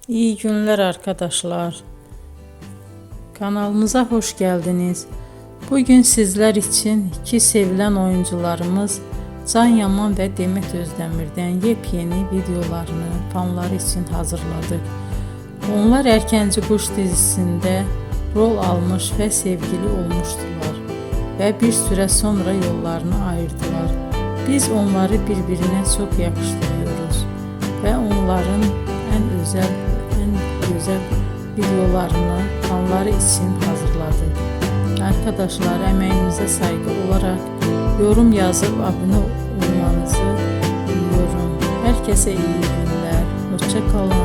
İyi günler arkadaşlar. Kanalımıza hoş geldiniz. Bugün sizler için iki sevilen oyuncularımız Can Yaman ve Demet Özdemir'den yepyeni videolarını fanları için hazırladık. Onlar Erkenci Kuş dizisinde rol almış ve sevgili olmuştular ve bir süre sonra yollarını ayırdılar. Biz onları birbirine çok yakıştırıyoruz ve onların en güzel videolarını fanları için hazırladık. Arkadaşlar, emeğinize saygı olarak yorum yazıp abone olmanızı diliyorum. Herkese iyi günler. Hoşça kalın.